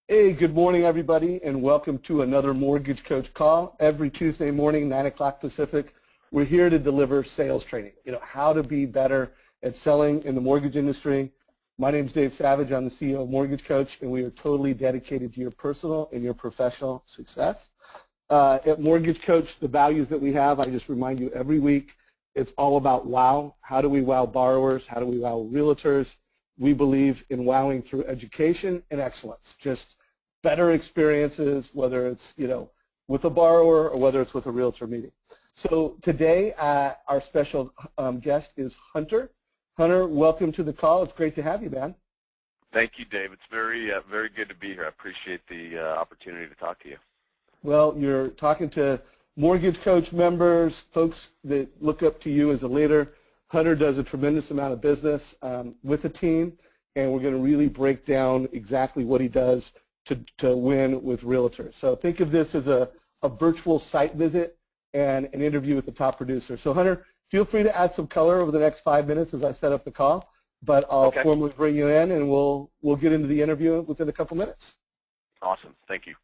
Hey, good morning, everybody, and welcome to another Mortgage Coach call. Every Tuesday morning, 9 o'clock Pacific, we're here to deliver sales training, how to be better at selling in the mortgage industry. My name's Dave Savage. I'm the CEO of Mortgage Coach, and we are totally dedicated to your personal and your professional success. At Mortgage Coach, the values that we have, I just remind you every week, it's all about wow. How do we wow borrowers? How do we wow realtors? We believe in wowing through education and excellence, just better experiences, whether it's with a borrower or whether it's with a realtor meeting. So today, our special guest is Hunter. Hunter, welcome to the call. It's great to have you, man. Thank you, Dave. It's very good to be here. I appreciate the opportunity to talk to you. Well, you're talking to Mortgage Coach members, folks that look up to you as a leader. Hunter does a tremendous amount of business with a team, and we're going to really break down exactly what he does to win with realtors. So think of this as a virtual site visit and an interview with the top producer. So Hunter, feel free to add some color over the next 5 minutes as I set up the call, but I'll formally bring you in, and we'll get into the interview within a couple minutes. Awesome. Thank you.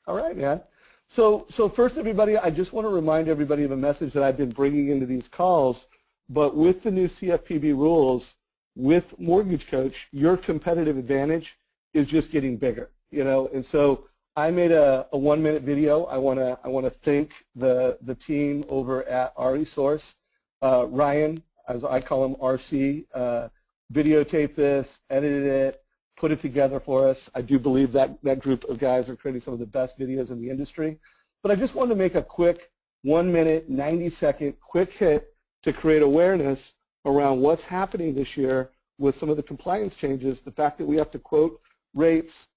All right, man. So first, everybody, I just want to remind everybody of a message that I've been bringing into these calls. But with the new CFPB rules, with Mortgage Coach, your competitive advantage is just getting bigger, And so I made a 1-minute video. I want to thank the team over at ReSource. Ryan, as I call him, RC, videotaped this, edited it, put it together for us. I do believe that group of guys are creating some of the best videos in the industry. But I just wanted to make a quick 1-minute, 90-second quick hit to create awareness around what's happening this year with some of the compliance changes, the fact that we have to quote rates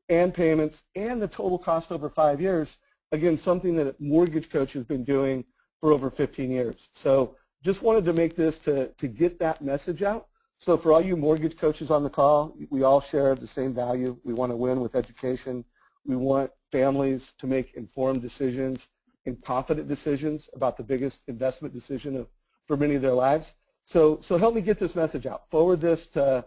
and payments and the total cost over 5 years, again, something that Mortgage Coach has been doing for over 15 years. So just wanted to make this to get that message out. So for all you Mortgage Coaches on the call, we all share the same value. We want to win with education. We want families to make informed decisions and confident decisions about the biggest investment decision for many of their lives. So help me get this message out. Forward this to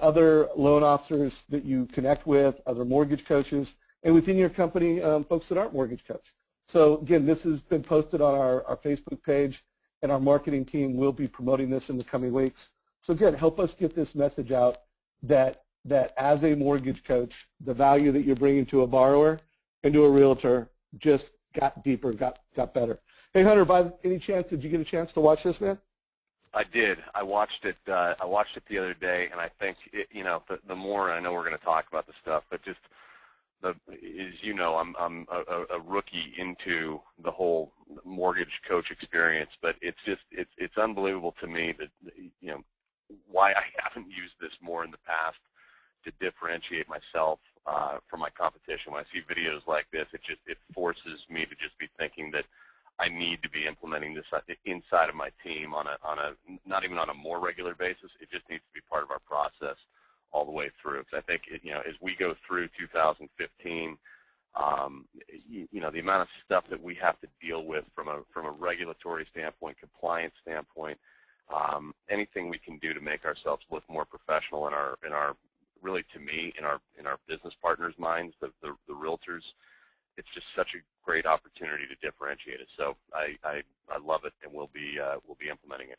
other loan officers that you connect with, other Mortgage Coaches, and within your company, folks that aren't Mortgage Coach. So again, this has been posted on our Facebook page, and our marketing team will be promoting this in the coming weeks. So again, help us get this message out that as a Mortgage Coach, the value that you're bringing to a borrower and to a realtor just got deeper, got better. Hey, Hunter, by any chance, did you get a chance to watch this, man? I did. I watched it the other day, and I think the more I know we're going to talk about the stuff, but just as you know, I'm a rookie into the whole Mortgage Coach experience, but it's unbelievable to me that why I haven't used this more in the past to differentiate myself from my competition. When I see videos like this, it forces me to just be thinking that I need to be implementing this inside of my team on a not even on a more regular basis. It just needs to be part of our process all the way through. Because I think as we go through 2015, the amount of stuff that we have to deal with from a regulatory standpoint, compliance standpoint, anything we can do to make ourselves look more professional in our really, to me, in our business partners' minds, the realtors, it's just such a great opportunity to differentiate it. So I love it, and we'll be implementing it.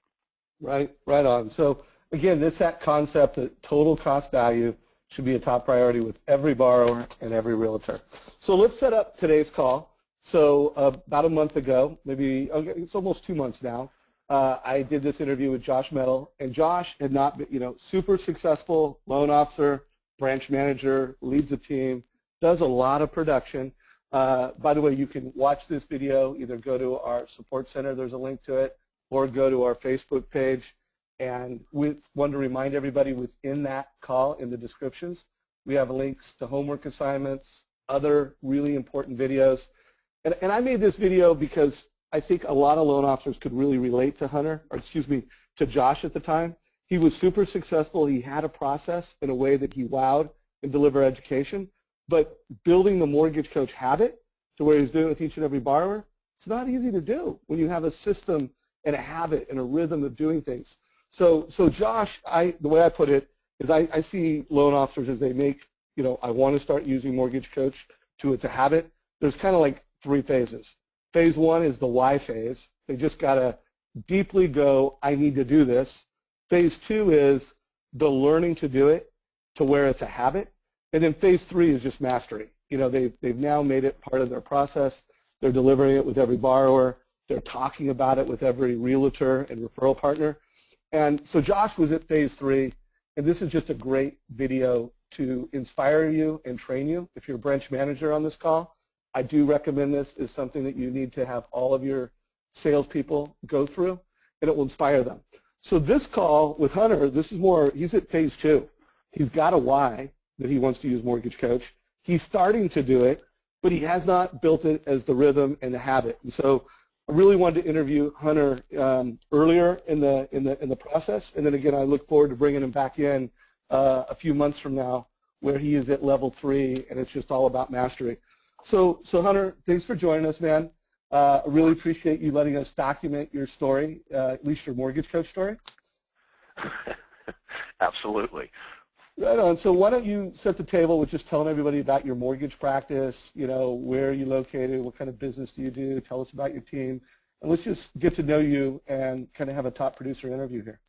Right on. So again, that concept that total cost value should be a top priority with every borrower and every realtor. So let's set up today's call. So about a month ago, maybe it's almost 2 months now, I did this interview with Josh Metal, and Josh had not been, super successful loan officer, branch manager, leads a team, does a lot of production. By the way, you can watch this video, either go to our support center, there's a link to it, or go to our Facebook page. And we want to remind everybody within that call, in the descriptions, we have links to homework assignments, other really important videos. And I made this video because I think a lot of loan officers could really relate to Josh at the time. He was super successful. He had a process in a way that he wowed and delivered education. But building the Mortgage Coach habit to where he's doing it with each and every borrower, it's not easy to do when you have a system and a habit and a rhythm of doing things. So Josh, the way I put it is I see loan officers as they make I want to start using Mortgage Coach, to it's a habit, there's kind of like 3 phases. Phase 1 is the why phase. They just got to deeply go, I need to do this. Phase 2 is the learning to do it to where it's a habit. And then phase 3 is just mastery. They've now made it part of their process. They're delivering it with every borrower. They're talking about it with every realtor and referral partner. And so Josh was at phase 3, and this is just a great video to inspire you and train you. If you're a branch manager on this call, I do recommend this is something that you need to have all of your salespeople go through, and it will inspire them. So this call with Hunter, this is more, he's at phase 2. He's got a why that he wants to use Mortgage Coach. He's starting to do it, but he has not built it as the rhythm and the habit. And so I really wanted to interview Hunter earlier in the process, and then again, I look forward to bringing him back in a few months from now, where he is at level 3, and it's just all about mastery. So Hunter, thanks for joining us, man. I really appreciate you letting us document your story, at least your Mortgage Coach story. Absolutely. Right on. So why don't you set the table with just telling everybody about your mortgage practice, where are you located, what kind of business do you do, tell us about your team, and let's just get to know you and kind of have a top producer interview here.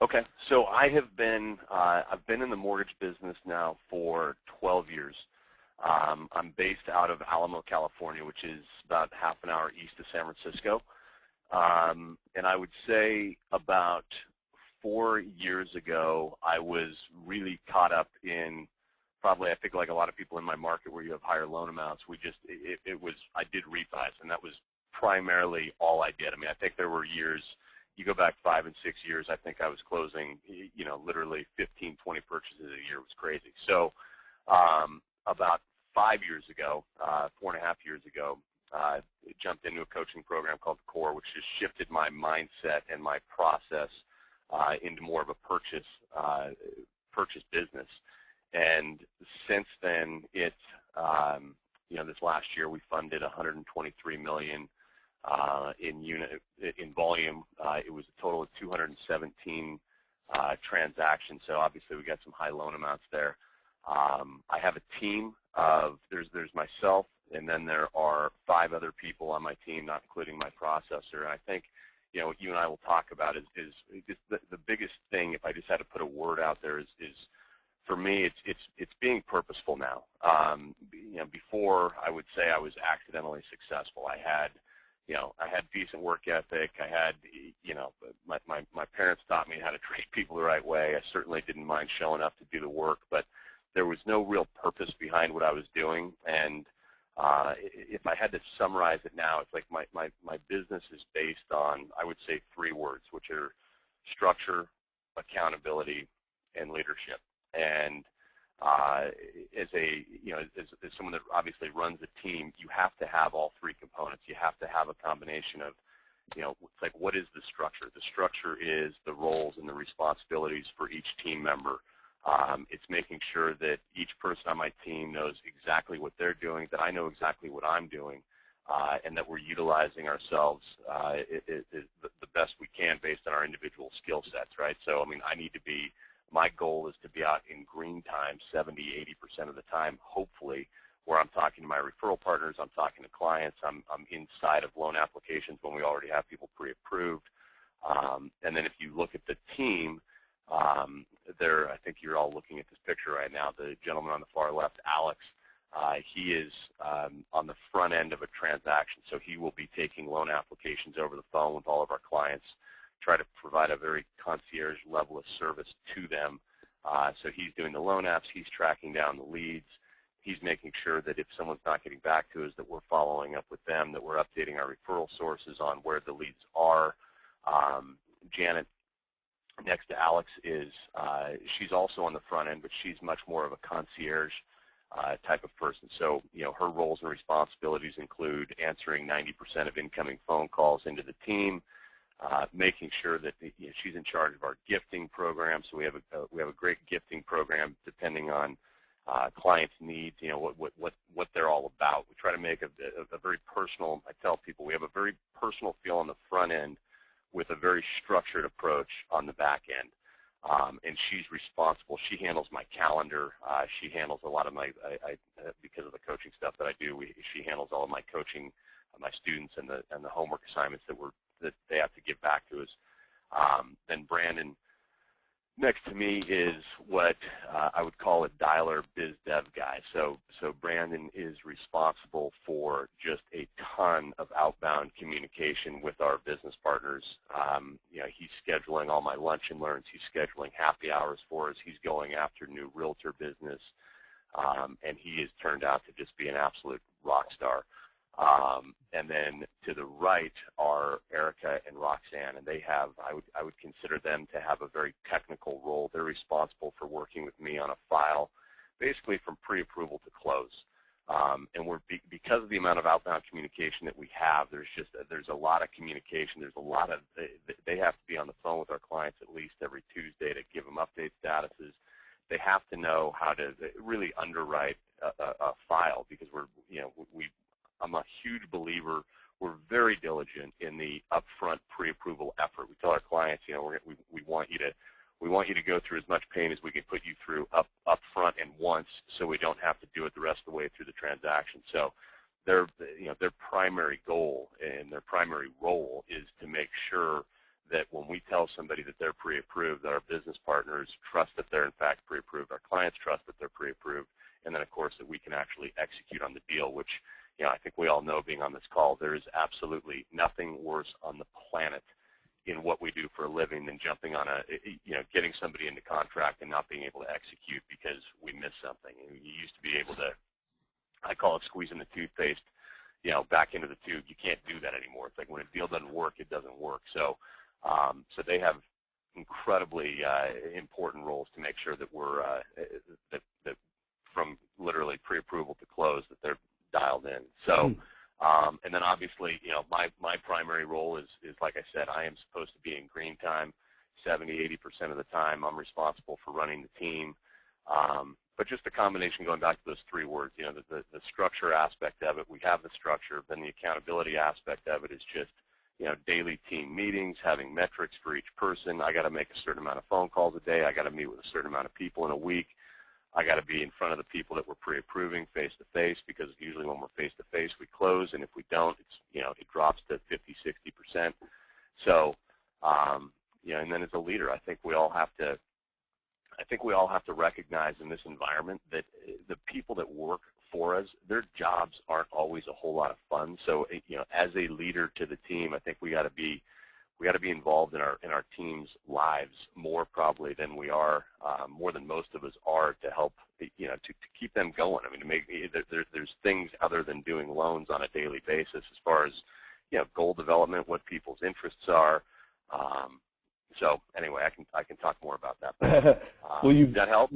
Okay. So I've been in the mortgage business now for 12 years. I'm based out of Alamo, California, which is about half an hour east of San Francisco. And I would say about 4 years ago, I was really caught up in probably, I think like a lot of people in my market where you have higher loan amounts, I did refis, and that was primarily all I did. I mean, I think there were years, you go back 5 and 6 years, I think I was closing, literally 15, 20 purchases a year. It was crazy. So about 5 years ago, 4.5 years ago, jumped into a coaching program called the Core, which just shifted my mindset and my process into more of a purchase business. And since then, this last year we funded $123 million in volume. It was a total of 217 transactions. So obviously we got some high loan amounts there. I have a team of there's myself, and then there are 5 other people on my team, not including my processor. And I think what you and I will talk about is the biggest thing. If I just had to put a word out there, is for me, it's being purposeful now. Before I would say I was accidentally successful. I had decent work ethic. I had, my parents taught me how to treat people the right way. I certainly didn't mind showing up to do the work, but there was no real purpose behind what I was doing. And if I had to summarize it now, it's like my business is based on, I would say, 3 words, which are structure, accountability, and leadership. And as someone that obviously runs a team, you have to have all 3 components. You have to have a combination of, it's like, what is the structure? The structure is the roles and the responsibilities for each team member. It's making sure that each person on my team knows exactly what they're doing, that I know exactly what I'm doing, and that we're utilizing ourselves the best we can based on our individual skill sets, right? So, I mean, my goal is to be out in green time 70, 80% of the time, hopefully, where I'm talking to my referral partners, I'm talking to clients, I'm inside of loan applications when we already have people pre-approved. And then if you look at the team, I think you're all looking at this picture right now. The gentleman on the far left, Alex, he is on the front end of a transaction, so he will be taking loan applications over the phone with all of our clients, try to provide a very concierge level of service to them. So he's doing the loan apps, he's tracking down the leads, he's making sure that if someone's not getting back to us, that we're following up with them, that we're updating our referral sources on where the leads are. Janet, next to Alex, she's also on the front end, but she's much more of a concierge type of person. So, her roles and responsibilities include answering 90% of incoming phone calls into the team, making sure that she's in charge of our gifting program. So we have a great gifting program depending on clients' needs. What they're all about. We try to make a very personal. I tell people we have a very personal feel on the front end, with a very structured approach on the back end. and she's responsible. She handles my calendar. She handles a lot of my, because of the coaching stuff that I do, she handles all of my coaching, my students, and the homework assignments that they have to give back to us. Then Brandon, next to me, is what I would call a dialer biz dev guy. So Brandon is responsible for just a ton of outbound communication with our business partners. He's scheduling all my lunch and learns. He's scheduling happy hours for us. He's going after new realtor business, and he has turned out to just be an absolute rock star. And then to the right are Erica and Roxanne, and they have, I would consider them to have a very technical role. They're responsible for working with me on a file, basically from pre-approval to close. And because of the amount of outbound communication that we have, there's a lot of communication. There's a lot of, they have to be on the phone with our clients at least every Tuesday to give them update statuses. They have to know how to really underwrite a file, because I'm a huge believer. We're very diligent in the upfront pre-approval effort. We tell our clients, we want you to go through as much pain as we can put you through up front and once, so we don't have to do it the rest of the way through the transaction. So their primary goal and their primary role is to make sure that when we tell somebody that they're pre-approved, that our business partners trust that they're in fact pre-approved, our clients trust that they're pre-approved, and then of course that we can actually execute on the deal, which I think we all know, being on this call, there is absolutely nothing worse on the planet in what we do for a living than jumping on getting somebody into contract and not being able to execute because we missed something. You used to be able to, I call it squeezing the toothpaste, back into the tube. You can't do that anymore. It's like when a deal doesn't work, it doesn't work. So they have incredibly important roles to make sure that we're that from literally pre-approval to close, that they're dialed in. So, and then obviously, my primary role is like I said, I am supposed to be in green time 70-80% of the time. I'm responsible for running the team. But just a combination, going back to those three words, the structure aspect of it, we have the structure, then the accountability aspect of it is just, daily team meetings, having metrics for each person. I got to make a certain amount of phone calls a day. I got to meet with a certain amount of people in a week. I got to be in front of the people that we're pre-approving face-to-face, because usually when we're face-to-face we close, and if we don't, it drops to 50-60%. So, and then as a leader, I think we all have to recognize in this environment that the people that work for us, their jobs aren't always a whole lot of fun. So, as a leader to the team, I think we got to be involved in our team's lives more probably than we are, more than most of us are, to help, to keep them going. I mean, there's things other than doing loans on a daily basis as far as, goal development, what people's interests are. So anyway, I can talk more about that. But, does that help?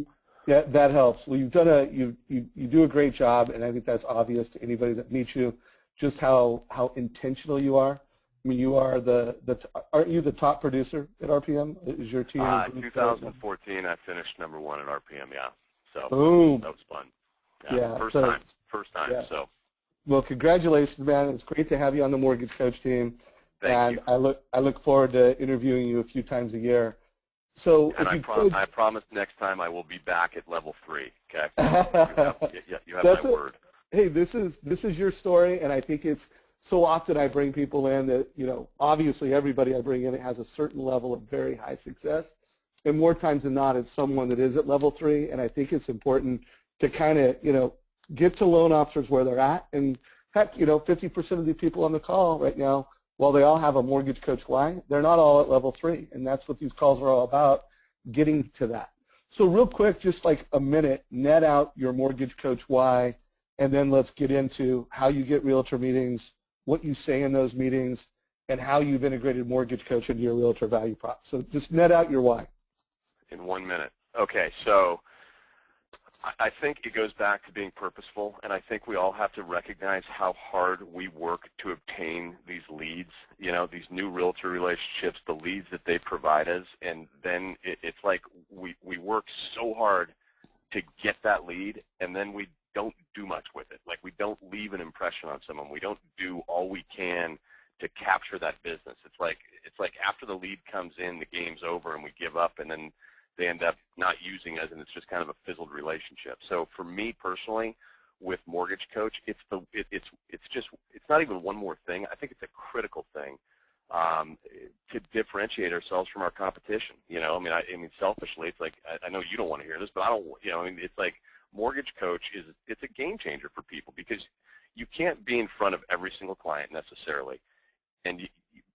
Yeah, that helps. Well, you do a great job, and I think that's obvious to anybody that meets you, just how intentional you are. I mean, you are aren't you the top producer at RPM? Is your team? 2014, I finished number 1 at RPM. Yeah, so boom. That was fun. Yeah, first time. Yeah. So, well, congratulations, man. It's great to have you on the mortgage coach team. Thank you. I look forward to interviewing you a few times a year. So, and I promise next time I will be back at level 3. Okay, you have my word. Hey, this is your story, and I think it's so often I bring people in that, obviously everybody I bring in has a certain level of very high success, and more times than not, it's someone that is at level 3, and I think it's important to kind of, get to loan officers where they're at, and heck, 50% of the people on the call right now, while they all have a mortgage coach why, they're not all at level 3, and that's what these calls are all about, getting to that. So real quick, just like a minute, net out your mortgage coach why, and then let's get into how you get realtor meetings, what you say in those meetings, and how you've integrated mortgage coach into your realtor value prop. So just net out your why. In 1 minute. Okay, so I think it goes back to being purposeful, and I think we all have to recognize how hard we work to obtain these leads, these new realtor relationships, the leads that they provide us, and then it's like we work so hard to get that lead, and then we don't do much with it. Like, we don't leave an impression on someone. We don't do all we can to capture that business. It's like after the lead comes in, the game's over and we give up, and then they end up not using us, and it's just kind of a fizzled relationship. So for me personally, with Mortgage Coach, it's not even one more thing. I think it's a critical thing to differentiate ourselves from our competition. I mean, selfishly, it's like I know you don't want to hear this, but I don't. I mean, it's like Mortgage Coach it's a game changer for people because you can't be in front of every single client necessarily, and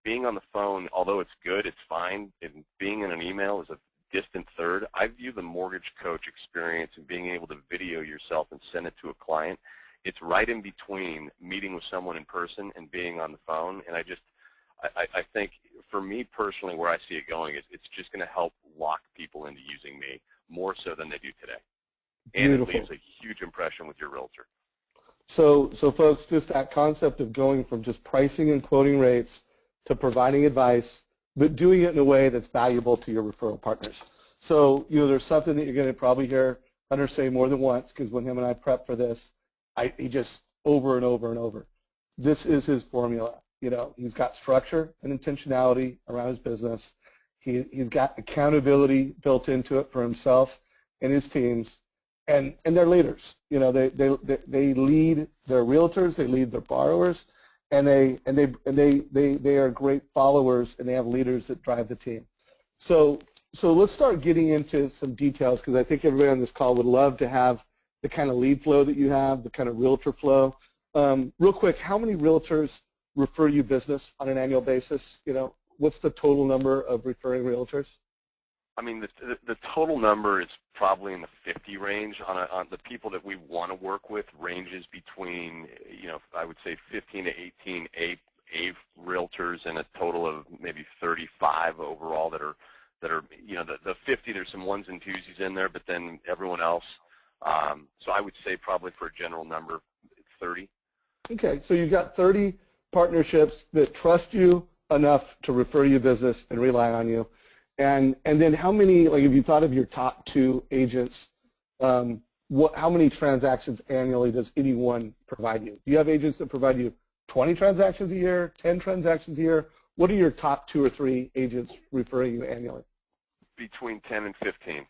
being on the phone, although it's good, it's fine, and being in an email is a distant third. I view the Mortgage Coach experience and being able to video yourself and send it to a client, it's right in between meeting with someone in person and being on the phone. And I think for me personally, where I see it going is it's just going to help lock people into using me more so than they do today. And Beautiful. It leaves a huge impression with your realtor. So folks, just that concept of going from just pricing and quoting rates to providing advice, but doing it in a way that's valuable to your referral partners. So, there's something that you're going to probably hear Hunter say more than once, because when him and I prep for this, he just over and over and over. This is his formula. He's got structure and intentionality around his business. He's got accountability built into it for himself and his teams, and they're leaders. They lead their realtors, they lead their borrowers, and they are great followers, and they have leaders that drive the team. So let's start getting into some details, because I think everybody on this call would love to have the kind of lead flow that you have, the kind of realtor flow. Real quick, how many realtors refer you business on an annual basis? What's the total number of referring realtors? I mean, the total number is probably in the 50 range. On the people that we want to work with ranges between, I would say 15 to 18 A realtors, and a total of maybe 35 overall that are the 50. There's some ones and twosies in there, but then everyone else. So I would say probably for a general number, it's 30. Okay, so you've got 30 partnerships that trust you enough to refer you business and rely on you. And then how many, like if you thought of your top 2 agents, how many transactions annually does any one provide you? Do you have agents that provide you 20 transactions a year, 10 transactions a year? What are your top 2 or 3 agents referring you annually? Between 10 and 15.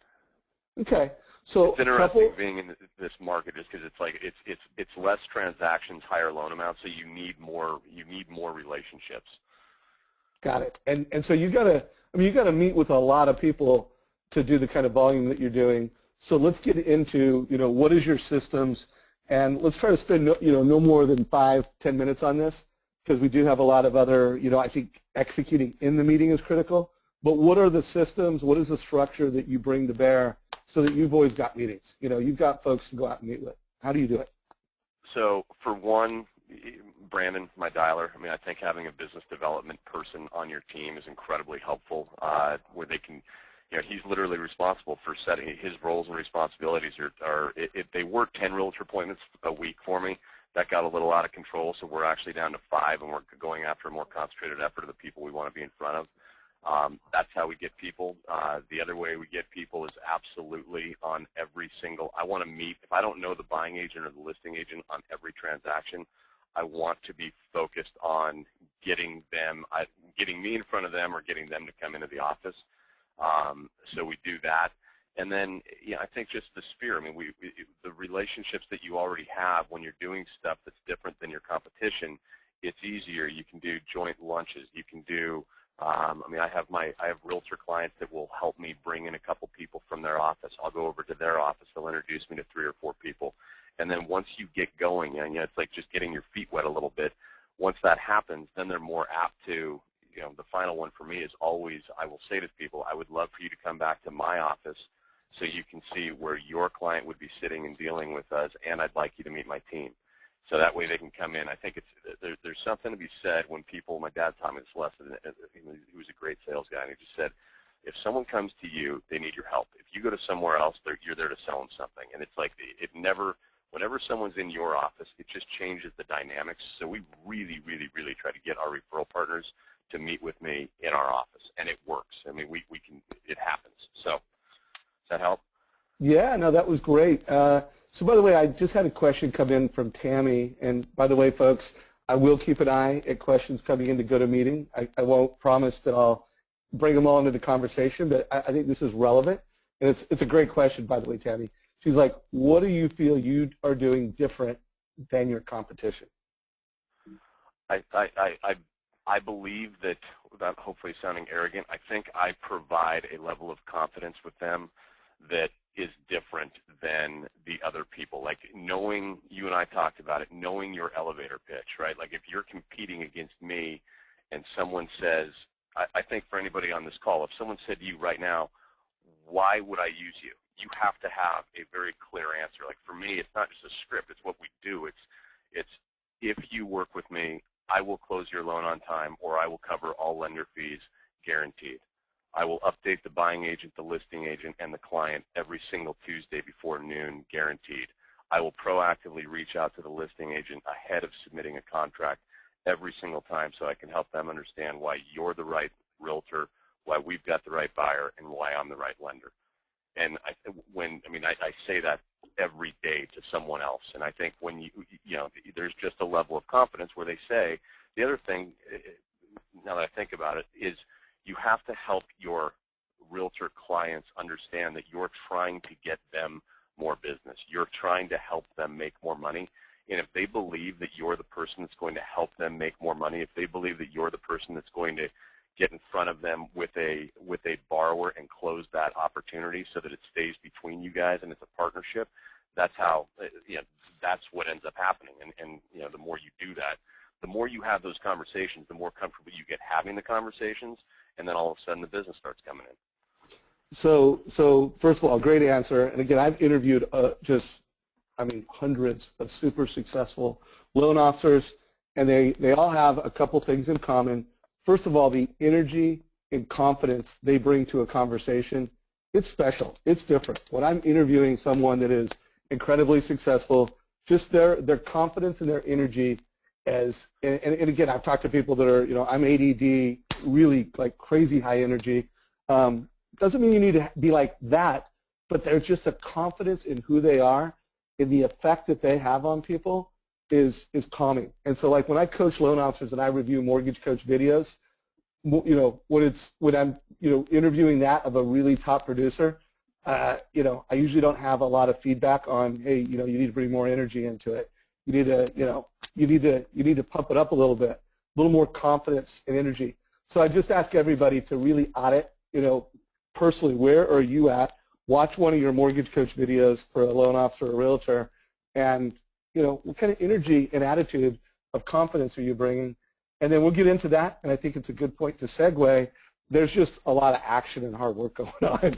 Okay. So it's interesting being in this market just because it's like it's less transactions, higher loan amounts, so you need more relationships. Got it. And so you got to meet with a lot of people to do the kind of volume that you're doing. So let's get into, what is your systems, and let's try to spend, no more than 5-10 minutes on this, because we do have a lot of other, I think executing in the meeting is critical. But what are the systems? What is the structure that you bring to bear so that you've always got meetings? You've got folks to go out and meet with. How do you do it? So for one, Brandon, my dialer, I think having a business development person on your team is incredibly helpful, where they can, he's literally responsible for setting his roles and responsibilities if they were 10 realtor appointments a week for me, that got a little out of control, so we're actually down to 5, and we're going after a more concentrated effort of the people we want to be in front of. That's how we get people. The other way we get people is absolutely on every single, I want to meet, if I don't know the buying agent or the listing agent on every transaction, I want to be focused on getting me in front of them or getting them to come into the office. So we do that. And then, I think just the sphere. The relationships that you already have when you're doing stuff that's different than your competition, it's easier. You can do joint lunches. You can do, I have realtor clients that will help me bring in a couple people from their office. I'll go over to their office. They'll introduce me to 3 or 4 people. And then once you get going, it's like just getting your feet wet a little bit. Once that happens, then they're more apt to, the final one for me is always, I will say to people, I would love for you to come back to my office so you can see where your client would be sitting and dealing with us, and I'd like you to meet my team. So that way they can come in. I think there's something to be said when people, my dad taught me this lesson, he was a great sales guy, and he just said, if someone comes to you, they need your help. If you go to somewhere else, you're there to sell them something. And it's like whenever someone's in your office, it just changes the dynamics. So we really, really, really try to get our referral partners to meet with me in our office, and it works. It happens. So does that help? Yeah, no, that was great. So by the way, I just had a question come in from Tammy, and by the way, folks, I will keep an eye at questions coming in to GoToMeeting. I won't promise that I'll bring them all into the conversation, but I think this is relevant. And it's a great question, by the way, Tammy. She's like, what do you feel you are doing different than your competition? I believe that, without hopefully sounding arrogant, I think I provide a level of confidence with them that is different than the other people. Like knowing, you and I talked about it, knowing your elevator pitch, right? Like if you're competing against me and someone says, I think for anybody on this call, if someone said to you right now, why would I use you? You have to have a very clear answer. Like for me, it's not just a script, it's what we do. It's if you work with me, I will close your loan on time, or I will cover all lender fees guaranteed. I will update the buying agent, the listing agent, and the client every single Tuesday before noon, guaranteed. I will proactively reach out to the listing agent ahead of submitting a contract every single time so I can help them understand why you're the right realtor, why we've got the right buyer, and why I'm the right lender. And I say that every day to someone else. And I think when there's just a level of confidence where they say, the other thing, now that I think about it, is you have to help your realtor clients understand that you're trying to get them more business. You're trying to help them make more money. And if they believe that you're the person that's going to help them make more money, if they believe that you're the person that's going to get in front of them with a borrower and close that opportunity so that it stays between you guys and it's a partnership, that's how, that's what ends up happening. And the more you do that, the more you have those conversations, the more comfortable you get having the conversations, and then all of a sudden the business starts coming in. So first of all, great answer. And again, I've interviewed hundreds of super successful loan officers, and they all have a couple things in common. First of all, the energy and confidence they bring to a conversation, it's special. It's different. When I'm interviewing someone that is incredibly successful, just their confidence and their energy and again, I've talked to people that are, I'm ADD, really like crazy high energy. Doesn't mean you need to be like that, but there's just a confidence in who they are and the effect that they have on people is calming. And so like when I coach loan officers and I review mortgage coach videos, when I'm interviewing that of a really top producer, I usually don't have a lot of feedback on, hey, you need to bring more energy into it. You need to pump it up a little bit, a little more confidence and energy. So I just ask everybody to really audit, personally, where are you at? Watch one of your mortgage coach videos for a loan officer or a realtor, and what kind of energy and attitude of confidence are you bringing? And then we'll get into that, and I think it's a good point to segue. There's just a lot of action and hard work going on.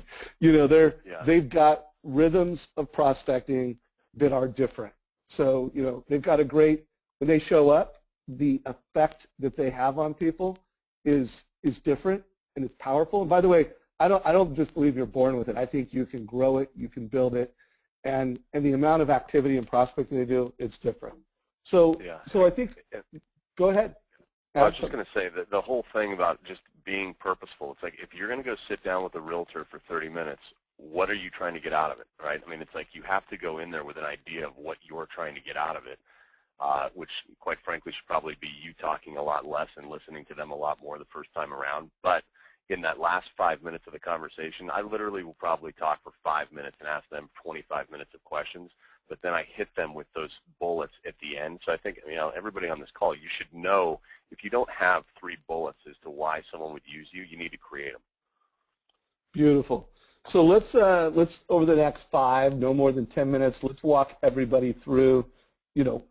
They've got rhythms of prospecting that are different. So, they've got when they show up, the effect that they have on people is different and it's powerful. And by the way, I don't just believe you're born with it. I think you can grow it, you can build it, and the amount of activity and prospecting they do, it's different. So I think, go ahead. I was just going to say that the whole thing about just being purposeful, it's like if you're going to go sit down with a realtor for 30 minutes, what are you trying to get out of it, right? I mean, it's like you have to go in there with an idea of what you're trying to get out of it, which quite frankly should probably be you talking a lot less and listening to them a lot more the first time around. But in that last 5 minutes of the conversation, I literally will probably talk for 5 minutes and ask them 25 minutes of questions, but then I hit them with those bullets at the end. So I think, everybody on this call, you should know if you don't have 3 bullets as to why someone would use you, you need to create them. Beautiful. So let's over the next 5, no more than 10 minutes, let's walk everybody through,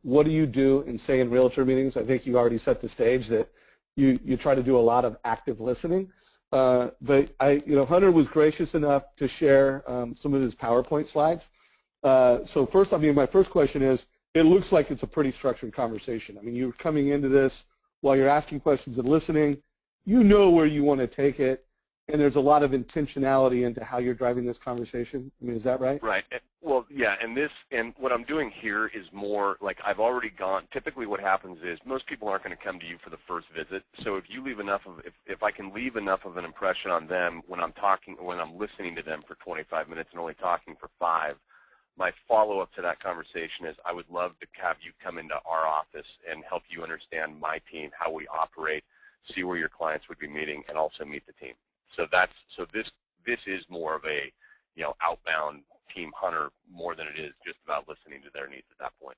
what do you do in realtor meetings? I think you already set the stage that you try to do a lot of active listening. But Hunter was gracious enough to share some of his PowerPoint slides. So first, my first question is, it looks like it's a pretty structured conversation. I mean, you're coming into this while you're asking questions and listening. You know where you want to take it, and there's a lot of intentionality into how you're driving this conversation. I mean, is that right? Right. Well, yeah, and what I'm doing here is more like I've already gone. Typically what happens is most people aren't going to come to you for the first visit. So if you leave if I can leave enough of an impression on them when I'm listening to them for 25 minutes and only talking for 5, my follow-up to that conversation is I would love to have you come into our office and help you understand my team, how we operate, see where your clients would be meeting, and also meet the team. So this is more of a outbound team hunter more than it is just about listening to their needs at that point.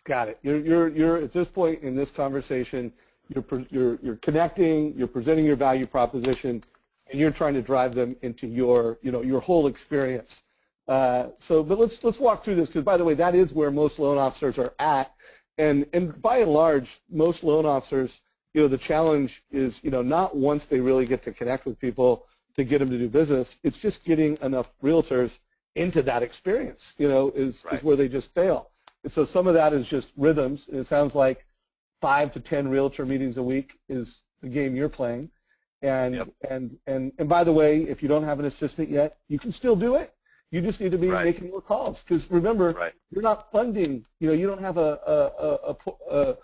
Got it. You're at this point in this conversation, you're connecting, you're presenting your value proposition, and you're trying to drive them into your whole experience. But let's walk through this, because by the way, that is where most loan officers are at, and by and large, most loan officers, the challenge is not once they really get to connect with people to get them to do business. It's just getting enough realtors into that experience. Is where they just fail. And so some of that is just rhythms. And it sounds like 5 to 10 realtor meetings a week is the game you're playing. And Yep. and by the way, if you don't have an assistant yet, you can still do it. You just need to be making more calls, because remember, you're not funding. You don't have a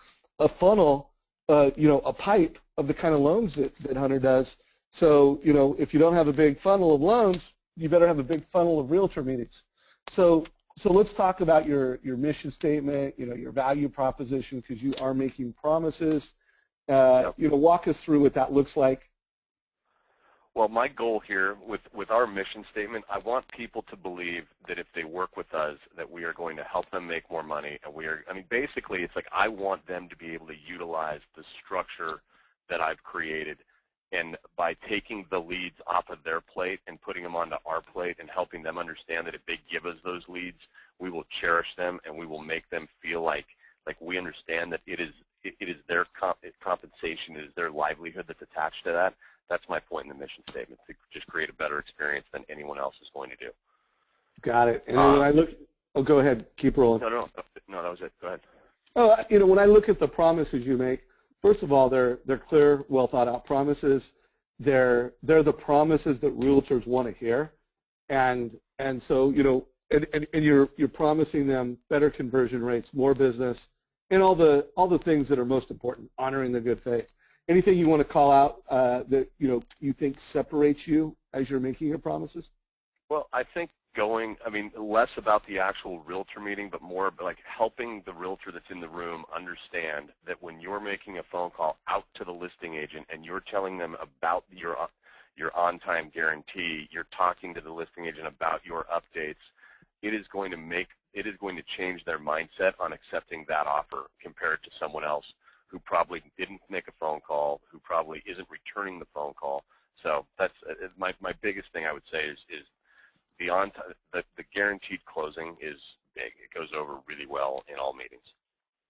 funnel, a pipe of the kind of loans that Hunter does. So if you don't have a big funnel of loans, you better have a big funnel of realtor meetings. So let's talk about your mission statement, your value proposition, because you are making promises. Walk us through what that looks like. Well, my goal here with our mission statement, I want people to believe that if they work with us, that we are going to help them make more money. And basically, it's like I want them to be able to utilize the structure that I've created. And by taking the leads off of their plate and putting them onto our plate and helping them understand that if they give us those leads, we will cherish them and we will make them feel like we understand that it is their compensation, it is their livelihood that's attached to that. That's my point in the mission statement, to just create a better experience than anyone else is going to do. Got it. And then when I look, go ahead, keep rolling. No, that was it. Go ahead. Oh, when I look at the promises you make, first of all, they're clear, well thought out promises. They're the promises that realtors want to hear, and so and you're promising them better conversion rates, more business, and all the things that are most important, honoring the good faith. Anything you want to call out that you think separates you as you're making your promises? Well, I think less about the actual realtor meeting, but more like helping the realtor that's in the room understand that when you're making a phone call out to the listing agent and you're telling them about your on-time guarantee, you're talking to the listing agent about your updates, it is going to change their mindset on accepting that offer compared to someone else who probably didn't make a phone call, who probably isn't returning the phone call. So that's my biggest thing I would say is the guaranteed closing is big. It goes over really well in all meetings.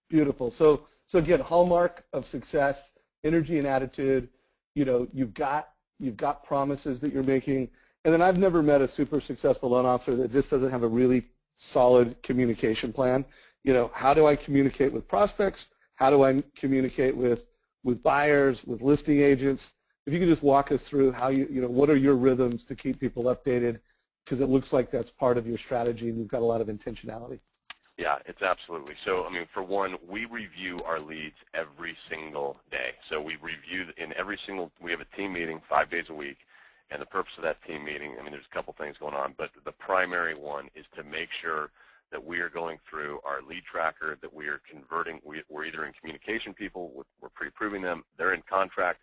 Beautiful. So again, hallmark of success, energy and attitude. You've got promises that you're making. And then I've never met a super successful loan officer that just doesn't have a really solid communication plan. How do I communicate with prospects? How do I communicate with buyers, with listing agents? If you could just walk us through how what are your rhythms to keep people updated, because it looks like that's part of your strategy and you've got a lot of intentionality. Yeah, it's absolutely. So, for one, we review our leads every single day. So we review we have a team meeting 5 days a week, and the purpose of that team meeting, there's a couple things going on, but the primary one is to make sure that we are going through our lead tracker, that we are converting. We're either in communication people, we're pre-approving them, they're in contract,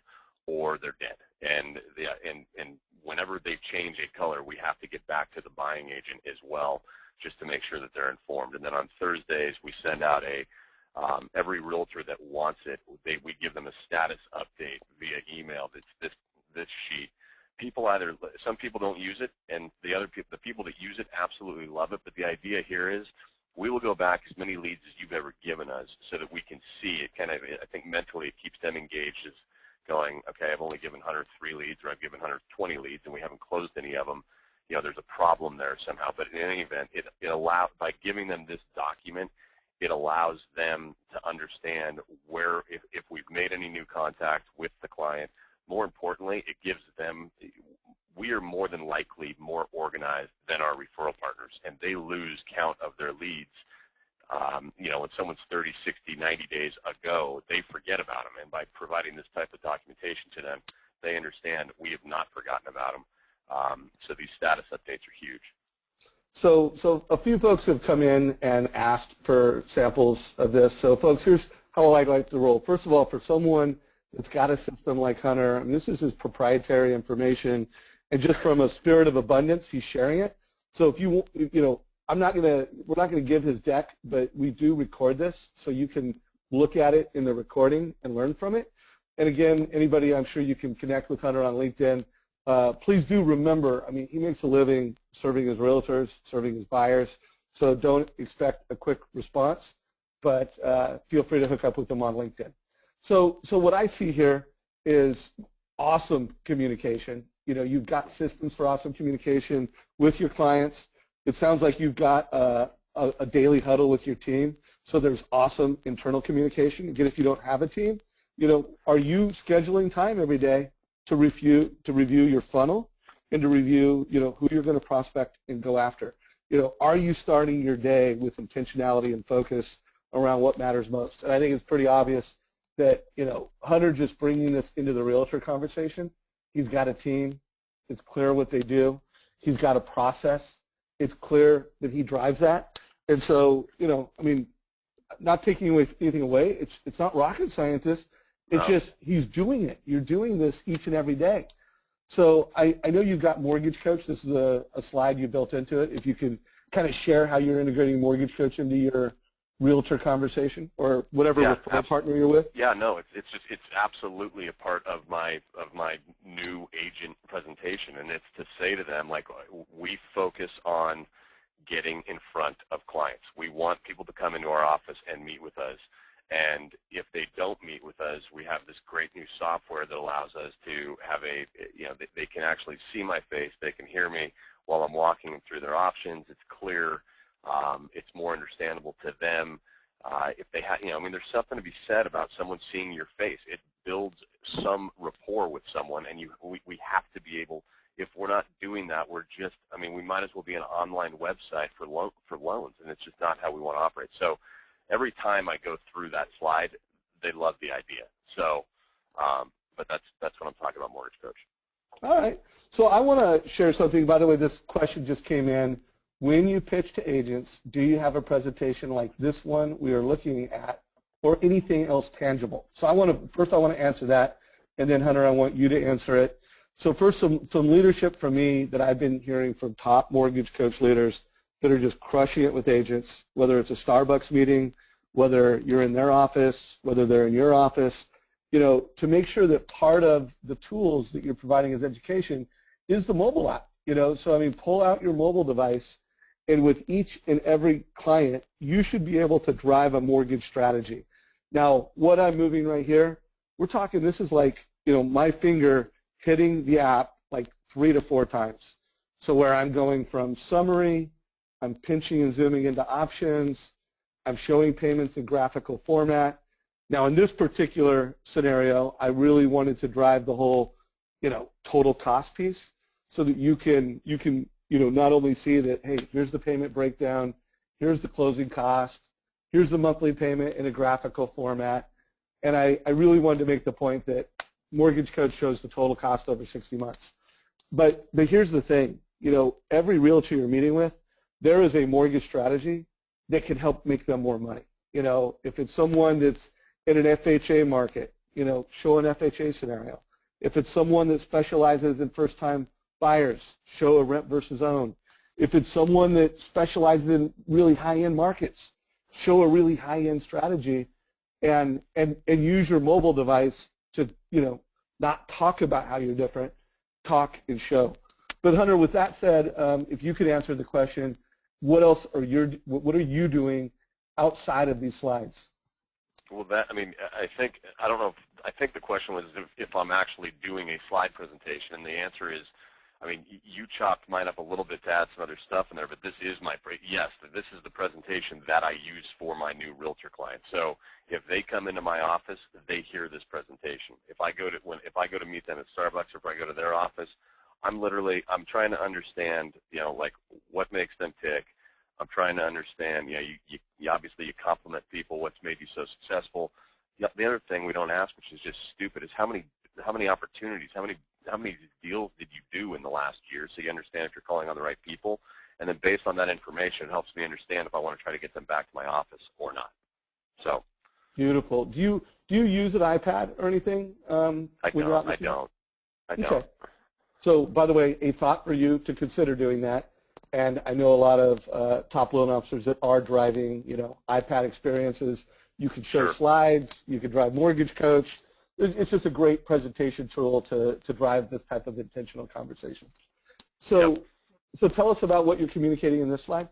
or they're dead. And whenever they change a color, we have to get back to the buying agent as well, just to make sure that they're informed. And then on Thursdays, we send out every realtor that wants it, we give them a status update via email. That's this sheet. Some people don't use it, and the people that use it absolutely love it. But the idea here is we will go back as many leads as you've ever given us, so that we can see it. I think mentally it keeps them engaged, as going, okay, I've only given Hunter 3 leads, or I've given Hunter 20 leads, and we haven't closed any of them. There's a problem there somehow. But in any event, it allows, by giving them this document, it allows them to understand where, if we've made any new contact with the client. More importantly, it gives them, we are more than likely more organized than our referral partners, and they lose count of their leads. When someone's 30, 60, 90 days ago, they forget about them, and by providing this type of documentation to them, they understand we have not forgotten about them. So these status updates are huge. So a few folks have come in and asked for samples of this. So folks, here's how I'd like to roll. First of all, for someone that's got a system like Hunter, this is his proprietary information, and just from a spirit of abundance, he's sharing it. So if you we're not gonna give his deck, but we do record this so you can look at it in the recording and learn from it. And again, anybody, I'm sure you can connect with Hunter on LinkedIn. Please do remember, I mean, he makes a living serving his realtors, serving his buyers, so don't expect a quick response, but feel free to hook up with him on LinkedIn. So what I see here is awesome communication. You've got systems for awesome communication with your clients. It sounds like you've got a daily huddle with your team, so there's awesome internal communication. Again, if you don't have a team, are you scheduling time every day to review your funnel and to review, who you're going to prospect and go after? Are you starting your day with intentionality and focus around what matters most? And I think it's pretty obvious that, Hunter just bringing this into the realtor conversation, he's got a team. It's clear what they do. He's got a process. It's clear that he drives that. And so, not taking anything away, it's not rocket scientist. It's just he's doing it. You're doing this each and every day. So I know you've got Mortgage Coach. This is a slide you built into it. If you can kind of share how you're integrating Mortgage Coach into your realtor conversation or whatever referral partner you're with. Yeah, no, it's absolutely a part of my new agent presentation, and it's to say to them, like, we focus on getting in front of clients. We want people to come into our office and meet with us. And if they don't meet with us, we have this great new software that allows us to have they can actually see my face, they can hear me while I'm walking them through their options. It's clear, it's more understandable to them. If they have, there's something to be said about someone seeing your face. It builds some rapport with someone, and we have to be able. If we're not doing that, we might as well be an online website for loans, and it's just not how we want to operate. So every time I go through that slide, they love the idea. So, but that's what I'm talking about, Mortgage Coach. All right. So I want to share something. By the way, this question just came in. When you pitch to agents, do you have a presentation like this one we are looking at, or anything else tangible? So I want to answer that, and then Hunter, I want you to answer it. So first, some leadership from me that I've been hearing from top Mortgage Coach leaders that are just crushing it with agents, whether it's a Starbucks meeting, whether you're in their office, whether they're in your office, to make sure that part of the tools that you're providing as education is the mobile app. So pull out your mobile device, and with each and every client, you should be able to drive a mortgage strategy. Now, what I'm moving right here, we're talking, this is like, my finger hitting the app like 3 to 4 times. So where I'm going from summary, I'm pinching and zooming into options, I'm showing payments in graphical format. Now in this particular scenario, I really wanted to drive the whole, total cost piece so that you can not only see that, hey, here's the payment breakdown, here's the closing cost, here's the monthly payment in a graphical format. And I really wanted to make the point that Mortgage Coach shows the total cost over 60 months. But here's the thing, every realtor you're meeting with, there is a mortgage strategy that can help make them more money. If it's someone that's in an FHA market, show an FHA scenario. If it's someone that specializes in first-time buyers, show a rent versus own. If it's someone that specializes in really high-end markets, show a really high-end strategy, and use your mobile device to, not talk about how you're different, talk and show. But Hunter, with that said, if you could answer the question, what are you doing outside of these slides? Well, I think the question was if I'm actually doing a slide presentation, and the answer is, you chopped mine up a little bit to add some other stuff in there, but this is this is the presentation that I use for my new realtor clients. So if they come into my office, they hear this presentation. If I go to meet them at Starbucks, or if I go to their office, I'm trying to understand, what makes them tick. I'm trying to understand, you obviously you compliment people, what's made you so successful. The other thing we don't ask, which is just stupid, is how many opportunities, how many deals did you do in the last year, so you understand if you're calling on the right people. And then based on that information, it helps me understand if I want to try to get them back to my office or not. So beautiful. Do you use an iPad or anything? I don't. Okay. So by the way, a thought for you to consider doing that. and I know a lot of top loan officers that are driving, iPad experiences. You can show Sure. slides. You can drive Mortgage Coach. It's just a great presentation tool to drive this type of intentional conversation. So, Yep. so tell us about what you're communicating in this slide.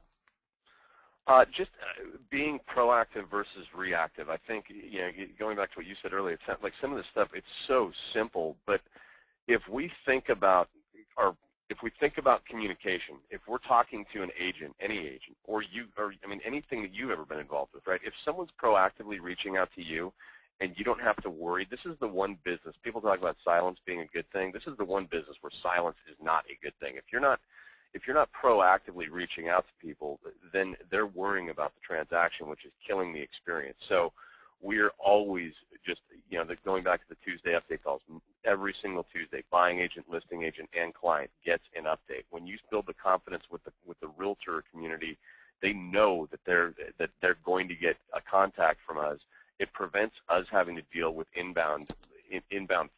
Just being proactive versus reactive. I think, going back to what you said earlier, it's like some of this stuff, it's so simple, but if we think about communication, if we're talking to an agent, any agent, or anything that you've ever been involved with, right? If someone's proactively reaching out to you and you don't have to worry, this is the one business. People talk about silence being a good thing. This is the one business where silence is not a good thing. If you're not proactively reaching out to people, then they're worrying about the transaction, which is killing the experience. So we're always just, going back to the Tuesday update calls, every single Tuesday, buying agent, listing agent, and client gets an update. When you build the confidence with the realtor community, they know that they're going to get a contact from us. It prevents us having to deal with inbound